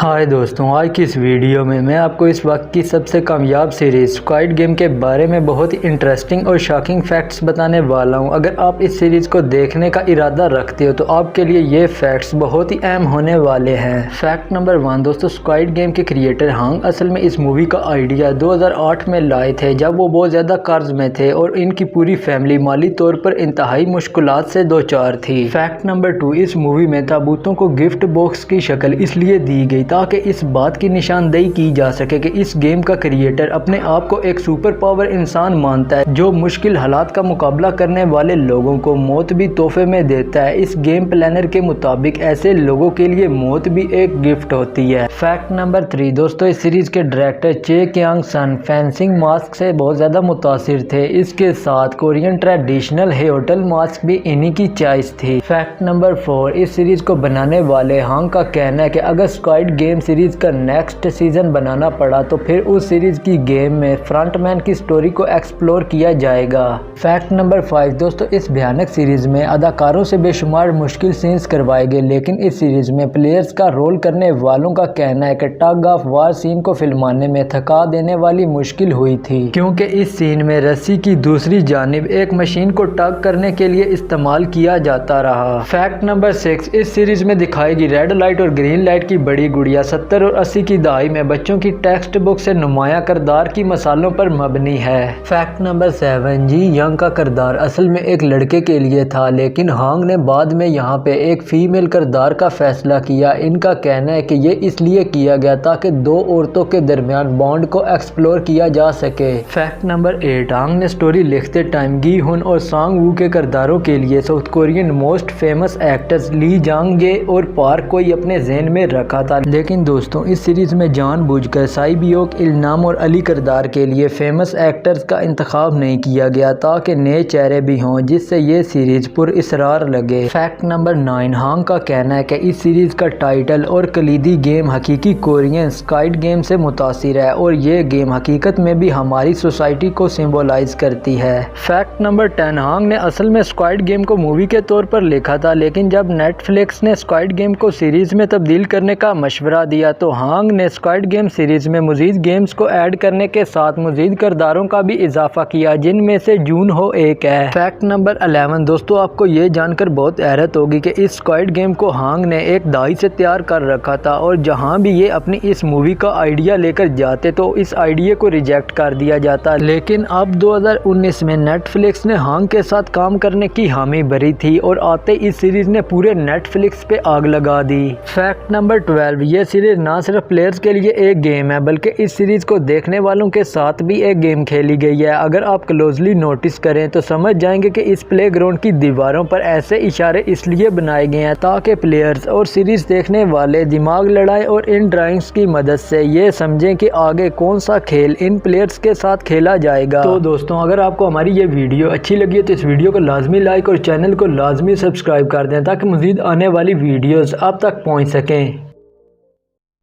हाय दोस्तों, आज की इस वीडियो में मैं आपको इस वक्त की सबसे कामयाब सीरीज़ स्क्वाड गेम के बारे में बहुत ही इंटरेस्टिंग और शॉकिंग फैक्ट्स बताने वाला हूं। अगर आप इस सीरीज़ को देखने का इरादा रखते हो तो आपके लिए ये फैक्ट्स बहुत ही अहम होने वाले हैं। फैक्ट नंबर 1 दोस्तों, स्क्वाड गेम के क्रिएटर हांग असल में इस मूवी का आइडिया 2008 में लाए थे, जब वो बहुत ज़्यादा कर्ज में थे और इनकी पूरी फैमिली माली तौर पर इंतहाई मुश्किलात से दो चार थी। फैक्ट नंबर 2, इस मूवी में ताबूतों को गिफ्ट बॉक्स की शक्ल इसलिए दी गई ताकि इस बात की निशानदेही की जा सके कि इस गेम का क्रिएटर अपने आप को एक सुपर पावर इंसान मानता है जो मुश्किल हालात का मुकाबला करने वाले लोगों को मौत भी तोहफे में देता है। इस गेम प्लानर के मुताबिक ऐसे लोगों के लिए मौत भी एक गिफ्ट होती है। फैक्ट नंबर 3 दोस्तों, इस सीरीज के डायरेक्टर चे क्यांग सन फेंसिंग मास्क से बहुत ज़्यादा मुतासिर थे। इसके साथ कोरियन ट्रेडिशनल होटल मास्क भी इन्हीं की चॉइस थी। फैक्ट नंबर 4, इस सीरीज को बनाने वाले हांग का कहना है कि अगर स्क्वाड गेम सीरीज का नेक्स्ट सीजन बनाना पड़ा तो फिर उस सीरीज की गेम में फ्रंटमैन की स्टोरी को एक्सप्लोर किया जाएगा। फैक्ट नंबर 5 दोस्तों, इस भयानक सीरीज में अदाकारों से बेशुमार मुश्किल सीन्स करवाए गए, लेकिन इस सीरीज में प्लेयर्स का रोल करने वालों का कहना है कि टग ऑफ वार सीन को फिल्माने में थका देने वाली मुश्किल हुई थी, क्योंकि इस सीन में रस्सी की दूसरी जानिब एक मशीन को टग करने के लिए इस्तेमाल किया जाता रहा। फैक्ट नंबर 6, इस सीरीज में दिखाई गई रेड लाइट और ग्रीन लाइट की बड़ी गुड़िया 70 और 80 की दहाई में बच्चों की टेक्स्ट बुक से नुमाया किरदार की मसालों पर मबनी है। फैक्ट नंबर 7, जी यंग का किरदार असल में एक लड़के के लिए था, लेकिन हांग ने बाद में यहाँ पे एक फीमेल किरदार का फैसला किया। इनका कहना है कि ये इसलिए किया गया ताकि दो औरतों के दरमियान बॉन्ड को एक्सप्लोर किया जा सके। फैक्ट नंबर 8, हांग ने स्टोरी लिखते टाइम गी हुन और सांग वू के किरदारों के लिए South Korean most famous actors Lee Jung Jae और पार्क को ही अपने ज़हन में रखा था, लेकिन दोस्तों इस सीरीज में जानबूझकर साई बियोक, इल्नाम और अली किरदार के लिए फेमस एक्टर्स का इंतखाब नहीं किया गया ताकि नए चेहरे भी हों, जिससे ये सीरीज पुरअसरार लगे। फैक्ट नंबर 9, हांग का कहना है कि इस सीरीज का टाइटल और कलीदी गेम हकीकी कोरियन स्क्वाड गेम से मुतासिर है और ये गेम हकीकत में भी हमारी सोसाइटी को सिंबलाइज करती है। फैक्ट नंबर 10, हांग ने असल में स्क्वाड गेम को मूवी के तौर पर लिखा था, लेकिन जब नेटफ्लिक्स ने स्क्वाड गेम को सीरीज में तब्दील करने का मशवरा दिया तो हांग ने स्क्वाड गेम सीरीज में मजीद गेम्स को ऐड करने के साथ मजीद किरदारों का भी इजाफा किया, जिनमें से जून हो एक है। फैक्ट नंबर 11 दोस्तों, आपको ये जानकर बहुत हैरत होगी कि इस स्क्वाड गेम को हांग ने एक दाई से तैयार कर रखा था और जहां भी ये अपनी इस मूवी का आइडिया लेकर जाते तो इस आइडिया को रिजेक्ट कर दिया जाता, लेकिन अब 2019 में नेटफ्लिक्स ने हांग के साथ काम करने की हामी भरी थी और आते इस सीरीज ने पूरे नेटफ्लिक्स पे आग लगा दी। फैक्ट नंबर 12, ये सीरीज ना सिर्फ प्लेयर्स के लिए एक गेम है बल्कि इस सीरीज को देखने वालों के साथ भी एक गेम खेली गई है। अगर आप क्लोजली नोटिस करें तो समझ जाएंगे कि इस प्लेग्राउंड की दीवारों पर ऐसे इशारे इसलिए बनाए गए हैं ताकि प्लेयर्स और सीरीज देखने वाले दिमाग लड़ाएं और इन ड्राइंग्स की मदद से ये समझें कि आगे कौन सा खेल इन प्लेयर्स के साथ खेला जाएगा। तो दोस्तों, अगर आपको हमारी ये वीडियो अच्छी लगी है तो इस वीडियो को लाजमी लाइक और चैनल को लाजमी सब्सक्राइब कर दें ताकि मजीद आने वाली वीडियोस आप तक पहुँच सकें।